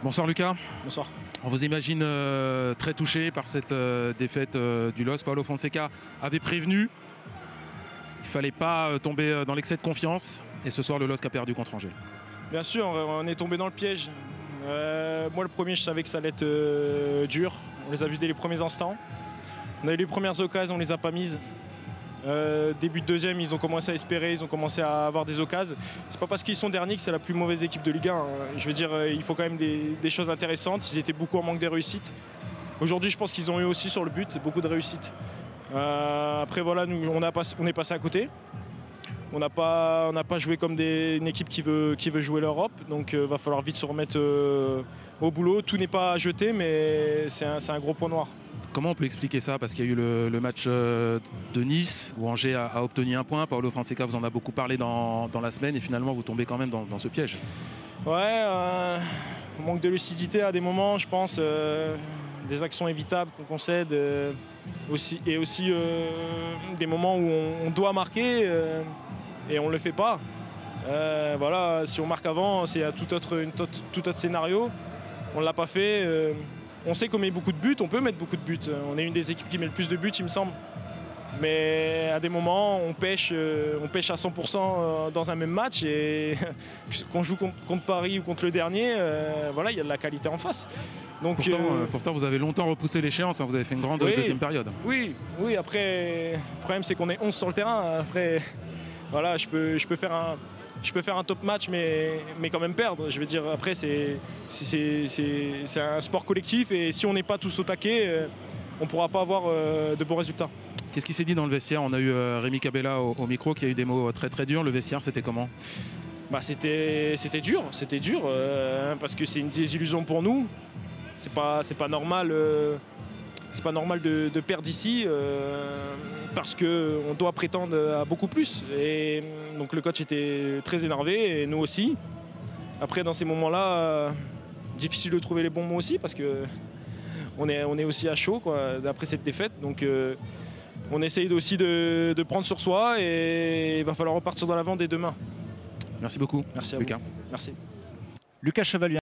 Bonsoir Lucas. Bonsoir. On vous imagine très touché par cette défaite du LOSC. Paulo Fonseca avait prévenu. Il ne fallait pas tomber dans l'excès de confiance. Et ce soir, le LOSC a perdu contre Angers. Bien sûr, on est tombé dans le piège. Moi, le premier, je savais que ça allait être dur. On les a vus dès les premiers instants. On a eu les premières occasions, on ne les a pas mises. Début de deuxième, ils ont commencé à espérer, ils ont commencé à avoir des occasions. C'est pas parce qu'ils sont derniers que c'est la plus mauvaise équipe de Ligue 1. Je veux dire, il faut quand même des choses intéressantes. Ils étaient beaucoup en manque de réussite. Aujourd'hui, je pense qu'ils ont eu aussi sur le but beaucoup de réussite. Après, voilà, nous, on est passé à côté. On n'a pas joué comme une équipe qui veut jouer l'Europe. Donc, il va falloir vite se remettre au boulot. Tout n'est pas à jeter, mais c'est un gros point noir. Comment on peut expliquer ça? Parce qu'il y a eu le match de Nice où Angers a obtenu un point. Paulo Fonseca vous en a beaucoup parlé dans la semaine et finalement vous tombez quand même dans ce piège. Ouais, manque de lucidité à des moments, je pense. Des actions évitables qu'on concède et aussi des moments où on doit marquer et on ne le fait pas. Voilà, si on marque avant, c'est tout autre scénario. On ne l'a pas fait. On sait qu'on met beaucoup de buts, on peut mettre beaucoup de buts. On est une des équipes qui met le plus de buts, il me semble. Mais à des moments, on pêche à 100% dans un même match. Et qu'on joue contre Paris ou contre le dernier, voilà, il y a de la qualité en face. Donc, pourtant, vous avez longtemps repoussé l'échéance, hein, vous avez fait une grande deuxième période. Oui, après, le problème c'est qu'on est 11 sur le terrain. Après, voilà, je peux faire un top match, mais quand même perdre. Je veux dire, après, c'est un sport collectif et si on n'est pas tous au taquet, on ne pourra pas avoir de bons résultats. Qu'est-ce qui s'est dit dans le vestiaire? On a eu Rémi Cabella au micro qui a eu des mots très très durs. Le vestiaire, c'était comment? C'était dur, parce que c'est une désillusion pour nous. C'est pas normal. C'est pas normal de perdre ici parce qu'on doit prétendre à beaucoup plus. Et donc le coach était très énervé et nous aussi. Après, dans ces moments-là, difficile de trouver les bons mots aussi parce qu'on est aussi à chaud après cette défaite. Donc on essaye aussi de prendre sur soi et il va falloir repartir dans l'avant dès demain. Merci beaucoup. Merci à Lucas. vous. Merci. Lucas Chevalier.